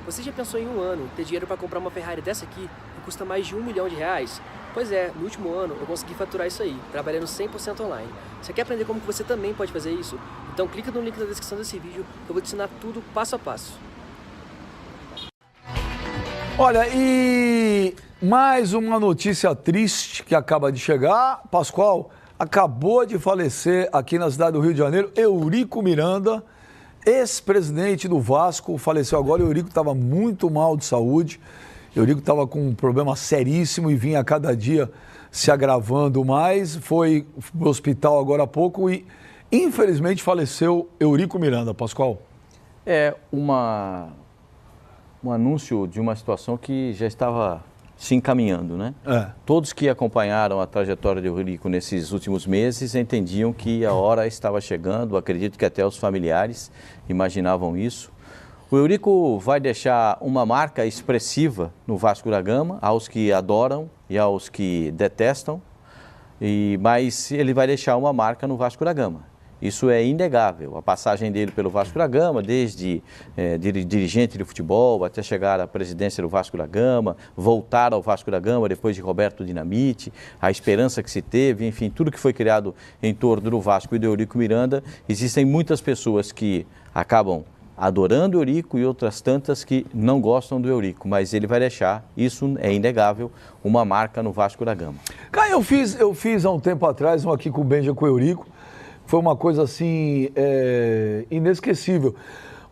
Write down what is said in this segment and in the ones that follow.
Você já pensou em um ano ter dinheiro para comprar uma Ferrari dessa aqui, que custa mais de R$ 1 milhão? Pois é, no último ano eu consegui faturar isso aí, trabalhando 100% online. Você quer aprender como que você também pode fazer isso? Então clica no link na descrição desse vídeo que eu vou te ensinar tudo passo a passo. Olha, e mais uma notícia triste que acaba de chegar. Pascoal, acabou de falecer aqui na cidade do Rio de Janeiro, Eurico Miranda, ex-presidente do Vasco, faleceu agora. O Eurico estava muito mal de saúde. Eurico estava com um problema seríssimo e vinha a cada dia se agravando mais. Foi para o hospital agora há pouco e, infelizmente, faleceu Eurico Miranda. Pascoal? É um anúncio de uma situação que já estava se encaminhando, né? Todos que acompanharam a trajetória de Eurico nesses últimos meses entendiam que a hora estava chegando, acredito que até os familiares imaginavam isso. O Eurico vai deixar uma marca expressiva no Vasco da Gama, aos que adoram e aos que detestam, mas ele vai deixar uma marca no Vasco da Gama. Isso é inegável. A passagem dele pelo Vasco da Gama, desde dirigente de futebol até chegar à presidência do Vasco da Gama, voltar ao Vasco da Gama depois de Roberto Dinamite, a esperança que se teve, enfim, tudo que foi criado em torno do Vasco e do Eurico Miranda. Existem muitas pessoas que acabam adorando o Eurico e outras tantas que não gostam do Eurico, mas ele vai deixar, isso é inegável, uma marca no Vasco da Gama. Cara, eu fiz há um tempo atrás um aqui com o Benja, com o Eurico. Foi uma coisa assim, inesquecível.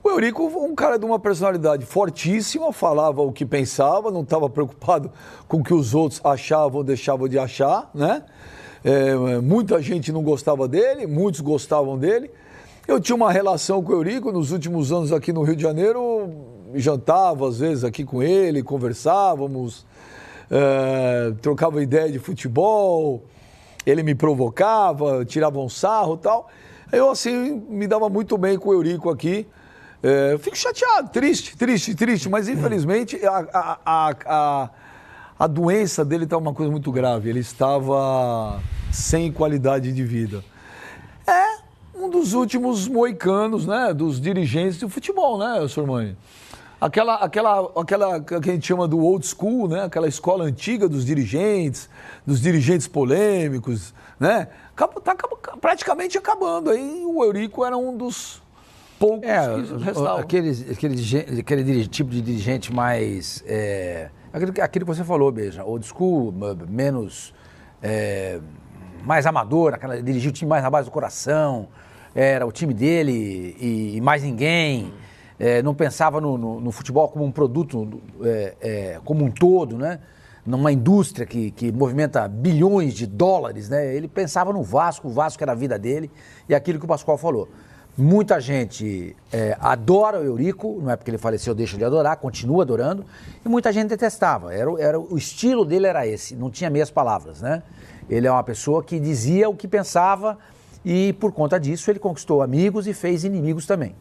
O Eurico, um cara de uma personalidade fortíssima, falava o que pensava, não estava preocupado com o que os outros achavam ou deixavam de achar, né? Muita gente não gostava dele, muitos gostavam dele. Eu tinha uma relação com o Eurico nos últimos anos aqui no Rio de Janeiro, jantava às vezes aqui com ele, conversávamos, trocava ideia de futebol. Ele me provocava, tirava um sarro e tal. Eu, assim, me dava muito bem com o Eurico aqui. Fico chateado, triste, mas infelizmente a doença dele estava uma coisa muito grave. Ele estava sem qualidade de vida. É um dos últimos moicanos, né, dos dirigentes do futebol, né, Sormani? Aquela que a gente chama do old school, né? Aquela escola antiga dos dirigentes polêmicos, né? Tá praticamente acabando. Aí o Eurico era um dos poucos que restavam. Aquele tipo de dirigente mais... aquilo que você falou, Beija, old school, menos... mais amador, dirigia o time mais na base do coração, era o time dele e mais ninguém... não pensava no futebol como um produto, como um todo, né? Numa indústria que movimenta bilhões de dólares, né? Ele pensava no Vasco, o Vasco era a vida dele, e aquilo que o Pascoal falou. Muita gente adora o Eurico, não é porque ele faleceu, deixa de adorar, continua adorando, e muita gente detestava. O estilo dele era esse, não tinha meias palavras, né? Ele é uma pessoa que dizia o que pensava, e por conta disso ele conquistou amigos e fez inimigos também.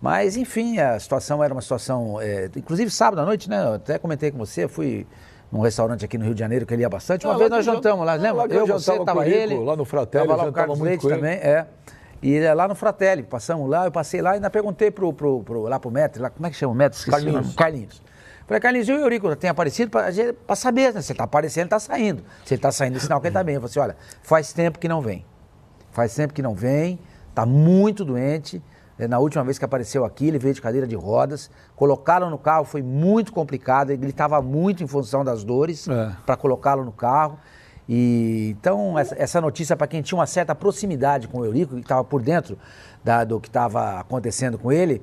Mas, enfim, a situação era uma situação... inclusive, sábado à noite, né? Eu até comentei com você, fui num restaurante aqui no Rio de Janeiro que ele ia bastante. Uma vez nós jantamos lá, lembra? Eu, você, estava ele. Lá no Fratelli, estava lá o Carlos Leite também, E lá no Fratelli, passamos lá, eu passei lá e ainda perguntei lá pro Metro, lá, como é que chama o Metro? Carlinhos. Falei, Carlinhos, e o Eurico tem aparecido para saber, né? Se ele está aparecendo, ele está saindo. Se ele está saindo, é sinal que ele está bem. Eu falei assim, olha, faz tempo que não vem. Está muito doente. Na última vez que apareceu aqui, ele veio de cadeira de rodas, colocaram no carro, foi muito complicado, ele gritava muito em função das dores para colocá-lo no carro. E então, essa notícia, para quem tinha uma certa proximidade com o Eurico, que estava por dentro do que estava acontecendo com ele,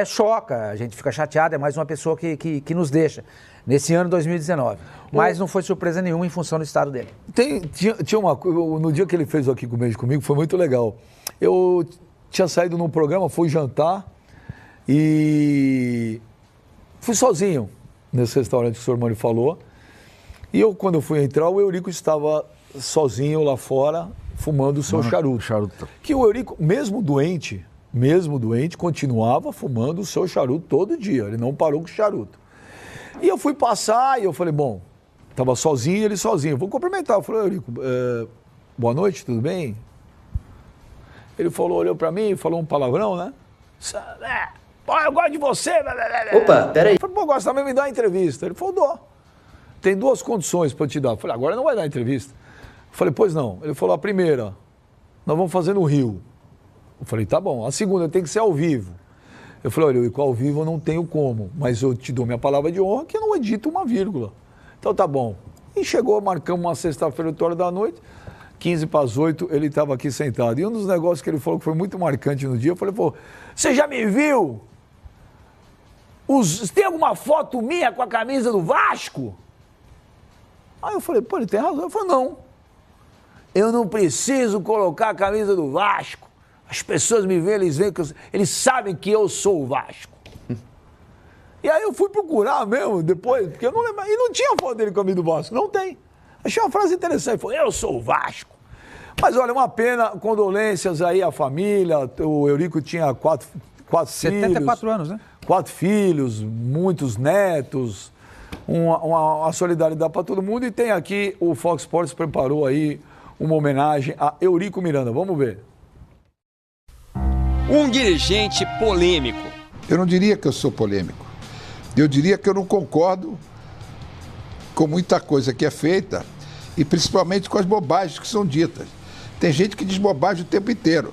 choca, a gente fica chateado, é mais uma pessoa que nos deixa, nesse ano 2019. Mas não foi surpresa nenhuma em função do estado dele. Tinha uma coisa, no dia que ele fez o Aqui comigo, foi muito legal. Eu tinha saído num programa, fui jantar e fui sozinho nesse restaurante que o senhor Mani falou. E quando eu fui entrar, o Eurico estava sozinho lá fora, fumando o seu charuto. Que o Eurico, mesmo doente, continuava fumando o seu charuto todo dia. Ele não parou com o charuto. E eu fui passar e eu falei, bom, estava sozinho, ele sozinho. Vou cumprimentar. Eu falei, Eurico, boa noite, tudo bem? Ele falou, olhou pra mim, falou um palavrão, né? Pô, eu gosto de você. Opa, peraí. Eu falei, pô, gosta mesmo de me dar entrevista. Ele falou, dou. Tem 2 condições para te dar. Eu falei, agora não vai dar entrevista. Eu falei, pois não. Ele falou, a primeira, nós vamos fazer no Rio. Eu falei, tá bom. A segunda tem que ser ao vivo. Eu falei, olha, ao vivo eu não tenho como, mas eu te dou minha palavra de honra que eu não edito uma vírgula. Então tá bom. E chegou, marcamos uma sexta-feira, 8h, 15 para as 8, ele estava aqui sentado. E um dos negócios que ele falou que foi muito marcante no dia, eu falei, pô, você já me viu? Tem alguma foto minha com a camisa do Vasco? Aí eu falei, pô, ele tem razão. Ele falou, não. Eu não preciso colocar a camisa do Vasco. As pessoas me veem, eles sabem que eu sou o Vasco. E aí eu fui procurar mesmo depois, porque eu não lembro. E não tinha foto dele com a camisa do Vasco. Não tem. Achei uma frase interessante. Ele falou, eu sou o Vasco. Mas olha, uma pena, condolências aí à família. O Eurico tinha 4 filhos. 74 anos, né? 4 filhos, muitos netos, uma solidariedade para todo mundo. E tem aqui, o Fox Sports preparou aí uma homenagem a Eurico Miranda. Vamos ver. Um dirigente polêmico. Eu não diria que eu sou polêmico. Eu diria que eu não concordo com muita coisa que é feita e principalmente com as bobagens que são ditas. Tem gente que diz bobagem o tempo inteiro.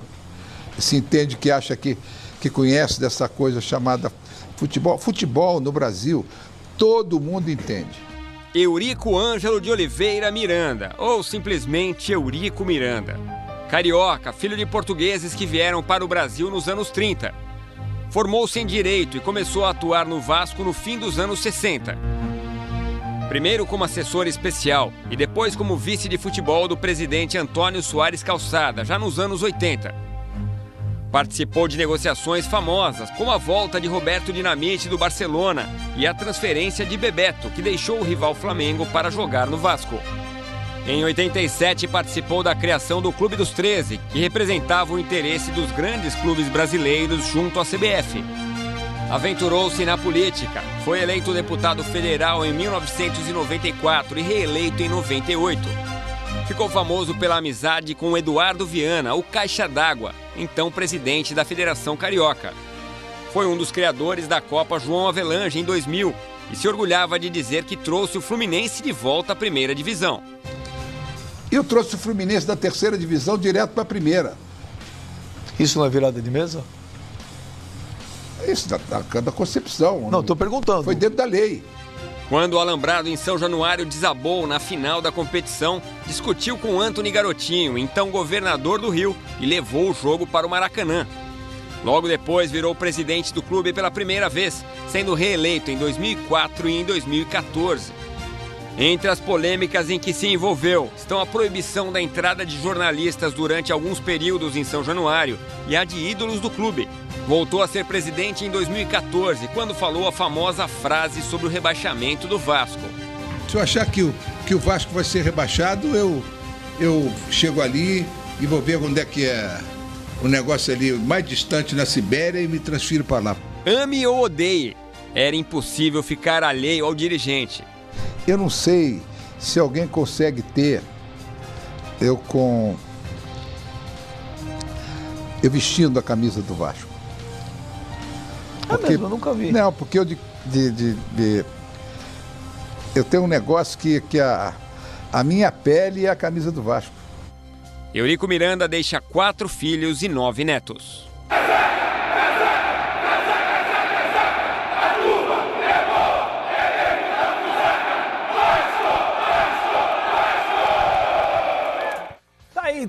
Se entende que acha que conhece dessa coisa chamada futebol. Futebol no Brasil, todo mundo entende. Eurico Ângelo de Oliveira Miranda, ou simplesmente Eurico Miranda. Carioca, filho de portugueses que vieram para o Brasil nos anos 30. Formou-se em Direito e começou a atuar no Vasco no fim dos anos 60. Primeiro como assessor especial e depois como vice de futebol do presidente Antônio Soares Calçada, já nos anos 80. Participou de negociações famosas, como a volta de Roberto Dinamite do Barcelona e a transferência de Bebeto, que deixou o rival Flamengo para jogar no Vasco. Em 87, participou da criação do Clube dos 13, que representava o interesse dos grandes clubes brasileiros junto à CBF. Aventurou-se na política, foi eleito deputado federal em 1994 e reeleito em 98. Ficou famoso pela amizade com Eduardo Viana, o Caixa d'Água, então presidente da Federação Carioca. Foi um dos criadores da Copa João Avelange em 2000 e se orgulhava de dizer que trouxe o Fluminense de volta à primeira divisão. Eu trouxe o Fluminense da terceira divisão direto para a primeira. Isso não é virada de mesa? Isso da concepção. Não, estou perguntando. Foi dentro da lei. Quando o alambrado em São Januário desabou na final da competição, discutiu com Antony Garotinho, então governador do Rio, e levou o jogo para o Maracanã. Logo depois virou presidente do clube pela primeira vez, sendo reeleito em 2004 e em 2014. Entre as polêmicas em que se envolveu estão a proibição da entrada de jornalistas durante alguns períodos em São Januário e a de ídolos do clube. Voltou a ser presidente em 2014, quando falou a famosa frase sobre o rebaixamento do Vasco. Se eu achar que o Vasco vai ser rebaixado, eu chego ali e vou ver onde é que é o negócio ali mais distante na Sibéria e me transfiro para lá. Ame ou odeie, era impossível ficar alheio ao dirigente. Eu não sei se alguém consegue ter eu vestindo a camisa do Vasco. Porque, mesmo, eu nunca vi. Não, porque eu eu tenho um negócio que a minha pele é a camisa do Vasco. Eurico Miranda deixa 4 filhos e 9 netos.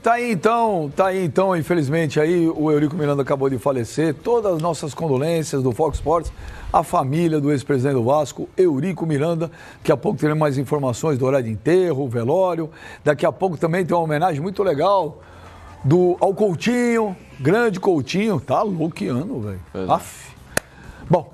Tá aí então, infelizmente aí o Eurico Miranda acabou de falecer. Todas as nossas condolências do Fox Sports, a família do ex-presidente do Vasco, Eurico Miranda. Daqui a pouco teremos mais informações do horário de enterro, velório. Daqui a pouco também tem uma homenagem muito legal ao Coutinho, grande Coutinho. Tá louco que ano, velho. Bom,